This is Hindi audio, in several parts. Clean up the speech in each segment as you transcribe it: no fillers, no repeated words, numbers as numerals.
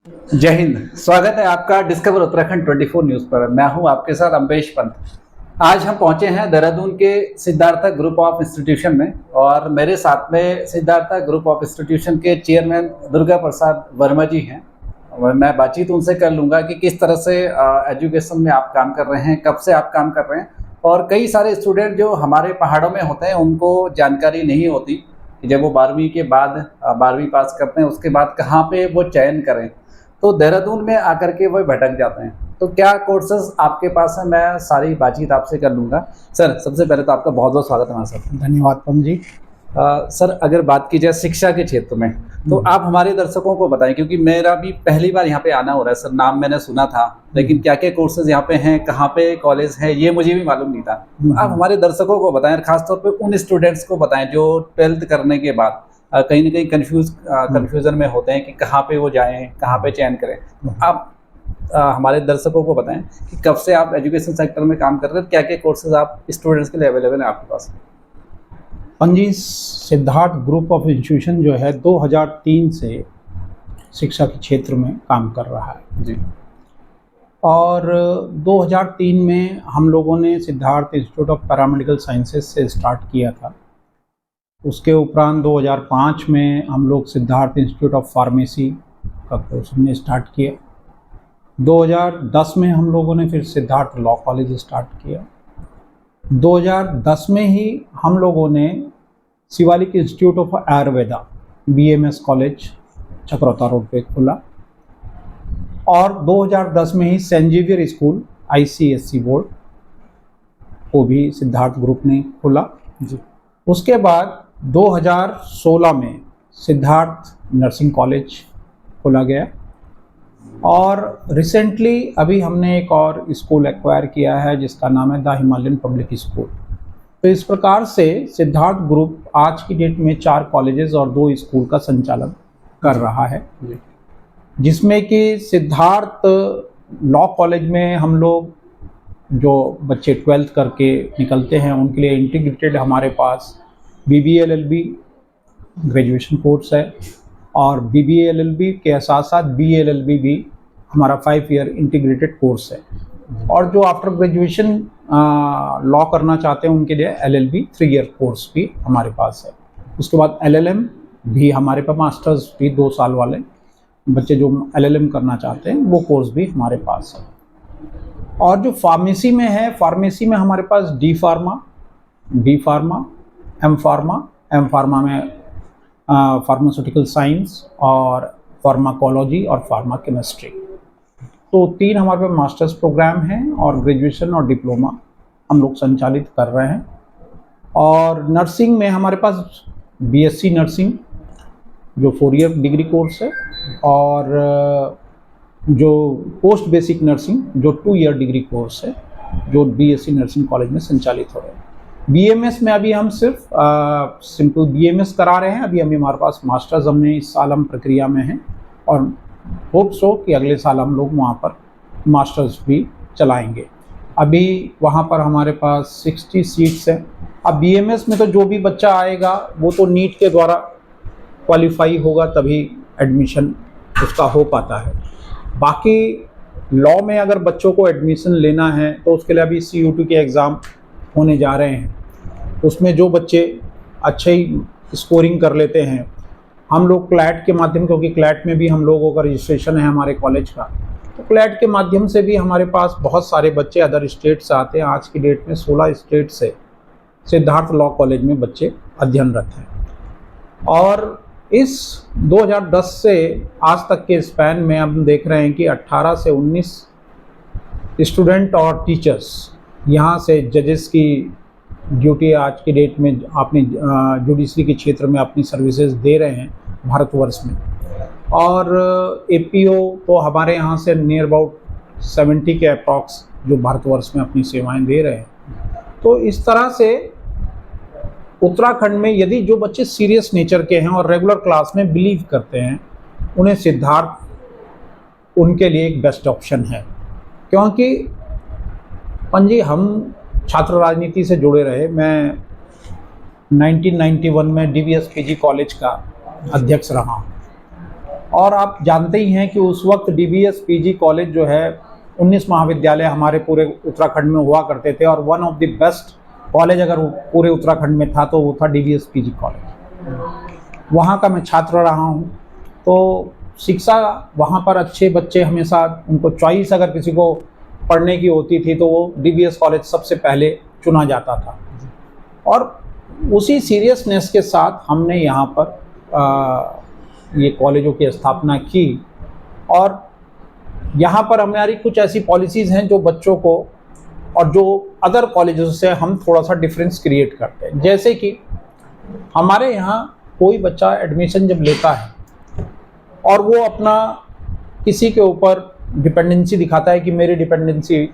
जय हिंद। स्वागत है आपका डिस्कवर उत्तराखंड 24 न्यूज़ पर। मैं हूं आपके साथ अम्बेश पंत। आज हम पहुंचे हैं देहरादून के सिद्धार्थ ग्रुप ऑफ इंस्टीट्यूशन में और मेरे साथ में सिद्धार्थ ग्रुप ऑफ इंस्टीट्यूशन के चेयरमैन दुर्गा प्रसाद वर्मा जी हैं। मैं बातचीत उनसे कर लूँगा कि किस तरह से एजुकेशन में आप काम कर रहे हैं, कब से आप काम कर रहे हैं। और कई सारे स्टूडेंट जो हमारे पहाड़ों में होते हैं उनको जानकारी नहीं होती कि जब वो 12वीं के बाद 12वीं पास करते हैं उसके बाद कहाँ पे वो चयन करें, तो देहरादून में आकर के वो भटक जाते हैं। तो क्या कोर्सेज आपके पास है, मैं सारी बातचीत आपसे कर लूँगा। सर, सबसे पहले तो आपका बहुत बहुत स्वागत है हमारे साथ। धन्यवाद पवन जी। सर, अगर बात की जाए शिक्षा के क्षेत्र में, तो आप हमारे दर्शकों को बताएं, क्योंकि मेरा भी पहली बार यहाँ पे आना हो रहा है। सर, नाम मैंने सुना था लेकिन क्या क्या कोर्सेज यहाँ पे हैं, कहाँ पे कॉलेज है, ये मुझे भी मालूम नहीं था। तो आप हमारे दर्शकों को बताएं, खासतौर पर उन स्टूडेंट्स को बताएं जो 12th करने के बाद कहीं ना कहीं कन्फ्यूजन में होते हैं कि कहाँ पे वो जाएं, कहाँ पे चयन करें। तो आप हमारे दर्शकों को बताएं कि कब से आप एजुकेशन सेक्टर में काम कर रहे हैं, क्या क्या कोर्सेज आप स्टूडेंट्स के लिए अवेलेबल हैं आपके पास। पंजी, सिद्धार्थ ग्रुप ऑफ इंस्टीट्यूशन जो है 2003 से शिक्षा के क्षेत्र में काम कर रहा है जी। और 2003 में हम लोगों ने Siddharth institute of paramedical sciences से स्टार्ट किया था। उसके उपरांत 2005 में हम लोग सिद्धार्थ इंस्टीट्यूट ऑफ फार्मेसी का कोर्स हमने स्टार्ट किया। 2010 में हम लोगों ने फिर सिद्धार्थ लॉ कॉलेज स्टार्ट किया। 2010 में ही हम लोगों ने Shivalik institute of Ayurveda BMS college Chakrata road पे खोला और 2010 में ही saint Xavier school ICSC board को भी सिद्धार्थ ग्रुप ने खोला जी। उसके बाद 2016 में सिद्धार्थ नर्सिंग कॉलेज खोला गया और रिसेंटली अभी हमने एक और स्कूल एक्वायर किया है जिसका नाम है द हिमालयन पब्लिक स्कूल। तो इस प्रकार से सिद्धार्थ ग्रुप आज की डेट में 4 कॉलेजेस और 2 स्कूल का संचालन कर रहा है, जिसमें कि सिद्धार्थ लॉ कॉलेज में हम लोग जो बच्चे 12th करके निकलते हैं उनके लिए इंटीग्रेटेड हमारे पास BBA LLB ग्रेजुएशन कोर्स है और BBA LLB के साथ साथ BA LLB भी हमारा 5 ईयर इंटीग्रेटेड कोर्स है। और जो आफ्टर ग्रेजुएशन लॉ करना चाहते हैं उनके लिए LLB 3 ईयर कोर्स भी हमारे पास है। उसके बाद LLM भी हमारे पास, मास्टर्स भी 2 साल वाले बच्चे जो LLM करना चाहते हैं वो कोर्स भी हमारे पास है। और जो फार्मेसी में है, फार्मेसी में हमारे पास D pharma, B pharma, M pharma, M pharma में फार्मास्यूटिकल साइंस और फार्माकोलॉजी और फार्मा केमिस्ट्री, तो 3 हमारे पास मास्टर्स प्रोग्राम हैं और ग्रेजुएशन और डिप्लोमा हम लोग संचालित कर रहे हैं। और नर्सिंग में हमारे पास BSc नर्सिंग जो 4 ईयर डिग्री कोर्स है और जो पोस्ट बेसिक नर्सिंग जो 2 ईयर डिग्री कोर्स है जो BSc नर्सिंग कॉलेज में संचालित हो रहे हैं। BMS में अभी हम सिर्फ सिंपल BMS करा रहे हैं। अभी हमारे पास मास्टर्स हमने इस साल हम प्रक्रिया में हैं और होप सो कि अगले साल हम लोग वहाँ पर मास्टर्स भी चलाएंगे। अभी वहाँ पर हमारे पास 60 सीट्स हैं। अब BMS में तो जो भी बच्चा आएगा वो तो नीट के द्वारा क्वालिफाई होगा तभी एडमिशन उसका हो पाता है। बाकी लॉ में अगर बच्चों को एडमिशन लेना है तो उसके लिए अभी CUT के एग्ज़ाम होने जा रहे हैं। उसमें जो बच्चे अच्छे ही स्कोरिंग कर लेते हैं, हम लोग क्लैट के माध्यम, क्योंकि क्लैट में भी हम लोगों का रजिस्ट्रेशन है हमारे कॉलेज का, तो क्लैट के माध्यम से भी हमारे पास बहुत सारे बच्चे अदर स्टेट से आते हैं। आज की डेट में 16 स्टेट से सिद्धार्थ लॉ कॉलेज में बच्चे अध्ययनरत हैं। और इस 2010 से आज तक के स्पैन में हम देख रहे हैं कि 18 से 19 स्टूडेंट और टीचर्स यहाँ से जजेस की ड्यूटी आज की डेट में अपनी जुडिशरी के क्षेत्र में अपनी सर्विसेज दे रहे हैं भारतवर्ष में। और APO तो हमारे यहाँ से नियर अबाउट 70 के अप्रॉक्स जो भारतवर्ष में अपनी सेवाएं दे रहे हैं। तो इस तरह से उत्तराखंड में यदि जो बच्चे सीरियस नेचर के हैं और रेगुलर क्लास में बिलीव करते हैं, उन्हें सिद्धार्थ उनके लिए एक बेस्ट ऑप्शन है। क्योंकि पंजी, हम छात्र राजनीति से जुड़े रहे। मैं 1991 में DVS PG कॉलेज का अध्यक्ष रहा और आप जानते ही हैं कि उस वक्त डीबीएस पीजी कॉलेज जो है 19 महाविद्यालय हमारे पूरे उत्तराखंड में हुआ करते थे, और one of the best college अगर पूरे उत्तराखंड में था तो वो था डीबीएस पीजी कॉलेज। वहाँ का मैं छात्र रहा हूँ। तो शिक्षा वहाँ पर अच्छे बच्चे हमेशा, उनको चॉइस अगर किसी को पढ़ने की होती थी तो वो डीबीएस कॉलेज सबसे पहले चुना जाता था। और उसी सीरियसनेस के साथ हमने यहाँ पर ये कॉलेजों की स्थापना की, और यहाँ पर हमारी कुछ ऐसी पॉलिसीज़ हैं जो बच्चों को और जो अदर कॉलेजों से हम थोड़ा सा डिफरेंस क्रिएट करते हैं। जैसे कि हमारे यहाँ कोई बच्चा एडमिशन जब लेता है और वो अपना किसी के ऊपर डिपेंडेंसी दिखाता है कि मेरी डिपेंडेंसी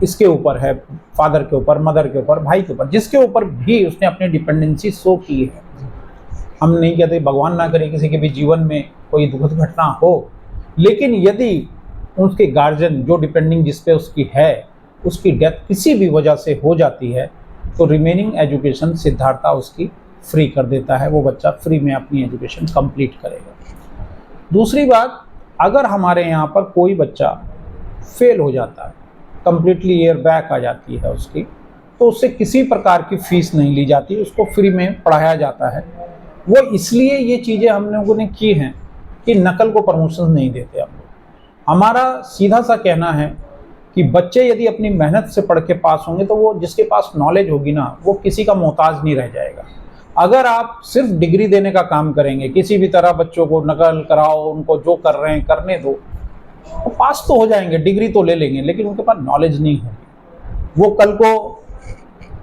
इसके ऊपर है, फादर के ऊपर, मदर के ऊपर, भाई के ऊपर, जिसके ऊपर भी उसने अपनी डिपेंडेंसी शो की है। हम नहीं कहते भगवान ना करे किसी के भी जीवन में कोई दुखद घटना हो, लेकिन यदि उसके गार्जियन जो डिपेंडिंग जिस पे उसकी है, उसकी डेथ किसी भी वजह से हो जाती है, तो रिमेनिंग एजुकेशन सिद्धार्था उसकी फ्री कर देता है। वो बच्चा फ्री में अपनी एजुकेशन कंप्लीट करेगा। दूसरी बात, अगर हमारे यहाँ पर कोई बच्चा फेल हो जाता है, कंप्लीटली ईयर बैक आ जाती है उसकी, तो उससे किसी प्रकार की फीस नहीं ली जाती, उसको फ्री में पढ़ाया जाता है। वो इसलिए ये चीज़ें हम लोगों ने की हैं कि नकल को प्रमोशन नहीं देते हम लोग। हमारा सीधा सा कहना है कि बच्चे यदि अपनी मेहनत से पढ़ के पास होंगे तो वो जिसके पास नॉलेज होगी ना, वो किसी का मोहताज नहीं रह जाएगा। अगर आप सिर्फ डिग्री देने का काम करेंगे, किसी भी तरह बच्चों को नकल कराओ, उनको जो कर रहे हैं करने दो, वो पास तो हो जाएंगे, डिग्री तो ले लेंगे, लेकिन उनके पास नॉलेज नहीं होगी। वो कल को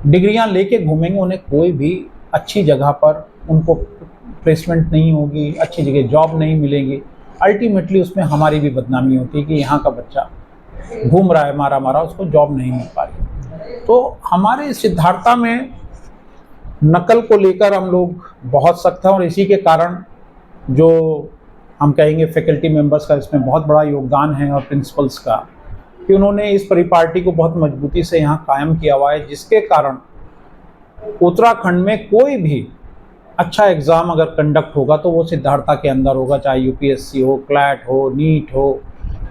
डिग्रियां लेके घूमेंगे, उन्हें कोई भी अच्छी जगह पर उनको प्लेसमेंट नहीं होगी, अच्छी जगह जॉब नहीं मिलेगी। अल्टीमेटली उसमें हमारी भी बदनामी होती है कि यहाँ का बच्चा घूम रहा है मारा मारा, उसको जॉब नहीं मिल पा रही। तो हमारे सिद्धार्था में नकल को लेकर हम लोग बहुत सख्त हैं, और इसी के कारण जो हम कहेंगे फैकल्टी मेंबर्स का इसमें बहुत बड़ा योगदान है, और प्रिंसिपल्स का, कि उन्होंने इस परिपाटी को बहुत मजबूती से यहाँ कायम किया हुआ है, जिसके कारण उत्तराखंड में कोई भी अच्छा एग्ज़ाम अगर कंडक्ट होगा तो वो सिद्धार्था के अंदर होगा, चाहे यूपीएससी हो, क्लैट हो, नीट हो,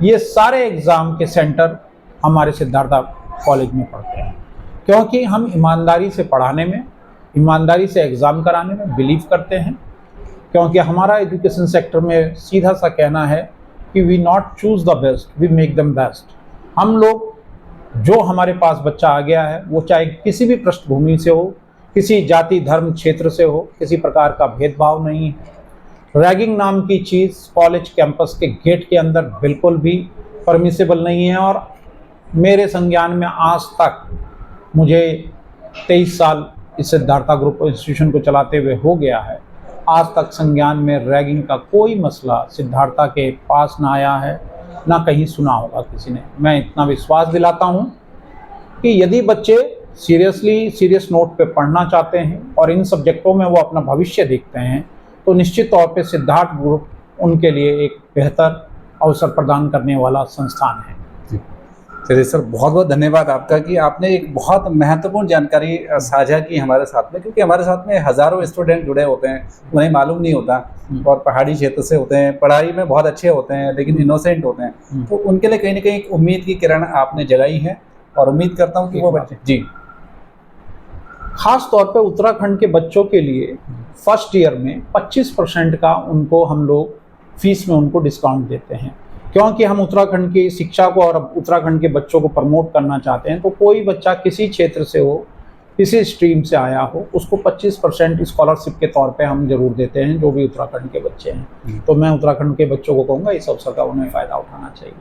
ये सारे एग्ज़ाम के सेंटर हमारे सिद्धार्था कॉलेज में पढ़ते हैं। क्योंकि हम ईमानदारी से पढ़ाने में, ईमानदारी से एग्ज़ाम कराने में बिलीव करते हैं। क्योंकि हमारा एजुकेशन सेक्टर में सीधा सा कहना है कि we not choose the best, we make them best. हम लोग, जो हमारे पास बच्चा आ गया है, वो चाहे किसी भी पृष्ठभूमि से हो, किसी जाति धर्म क्षेत्र से हो, किसी प्रकार का भेदभाव नहीं है। रैगिंग नाम की चीज़ कॉलेज कैंपस के गेट के अंदर बिल्कुल भी परमिसेबल नहीं है। और मेरे संज्ञान में आज तक, मुझे 23 साल इस सिद्धार्था ग्रुप इंस्टीट्यूशन को चलाते हुए हो गया है, आज तक संज्ञान में रैगिंग का कोई मसला सिद्धार्था के पास ना आया है, ना कहीं सुना होगा किसी ने। मैं इतना विश्वास दिलाता हूँ कि यदि बच्चे सीरियस नोट पे पढ़ना चाहते हैं और इन सब्जेक्टों में वो अपना भविष्य देखते हैं, तो निश्चित तौर पे सिद्धार्थ ग्रुप उनके लिए एक बेहतर अवसर प्रदान करने वाला संस्थान है। चलिए सर, बहुत बहुत धन्यवाद आपका कि आपने एक बहुत महत्वपूर्ण जानकारी साझा की हमारे साथ में, क्योंकि हमारे साथ में हज़ारों स्टूडेंट जुड़े होते हैं, उन्हें मालूम नहीं होता, और पहाड़ी क्षेत्र से होते हैं, पढ़ाई में बहुत अच्छे होते हैं लेकिन इनोसेंट होते हैं, तो उनके लिए कहीं ना कहीं एक उम्मीद की किरण आपने जगाई है, और उम्मीद करता हूँ कि वो बच्चे जी खास तौर पे उत्तराखंड के बच्चों के लिए फर्स्ट ईयर में 25% का उनको हम लोग फीस में उनको डिस्काउंट देते हैं। क्योंकि हम उत्तराखंड की शिक्षा को और उत्तराखंड के बच्चों को प्रमोट करना चाहते हैं। तो कोई बच्चा किसी क्षेत्र से हो, किसी स्ट्रीम से आया हो, उसको 25% स्कॉलरशिप के तौर पे हम जरूर देते हैं, जो भी उत्तराखंड के बच्चे हैं। तो मैं उत्तराखंड के बच्चों को कहूँगा इस अवसर का उन्हें फ़ायदा उठाना चाहिए।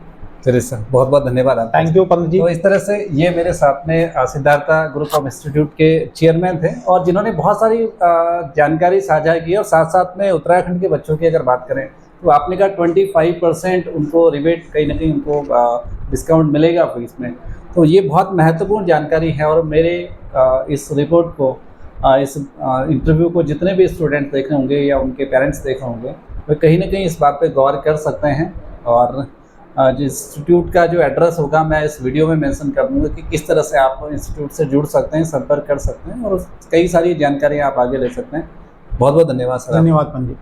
चलिए सर, बहुत बहुत धन्यवाद आपका। Thank you Pant ji. तो इस तरह से ये मेरे साथ में सिद्धार्था ग्रुप ऑफ इंस्टीट्यूट के चेयरमैन थे, और जिन्होंने बहुत सारी जानकारी साझा की, और साथ साथ में उत्तराखंड के बच्चों की अगर बात करें तो आपने कहा 25% उनको रिबेट, कहीं ना कहीं उनको डिस्काउंट मिलेगा फीस में। तो ये बहुत महत्वपूर्ण जानकारी है, और मेरे इस रिपोर्ट को, इस इंटरव्यू को जितने भी स्टूडेंट देख रहे होंगे या उनके पेरेंट्स देख रहे होंगे, वे कहीं ना कहीं इस बात पे गौर कर सकते हैं। और जिस इंस्टीट्यूट का जो एड्रेस होगा मैं इस वीडियो में मेंशन कर दूंगा कि किस तरह से आप इंस्टीट्यूट से जुड़ सकते हैं, संपर्क कर सकते हैं, और कई सारी जानकारी आप आगे ले सकते हैं। बहुत बहुत धन्यवाद सर। धन्यवाद पंडित।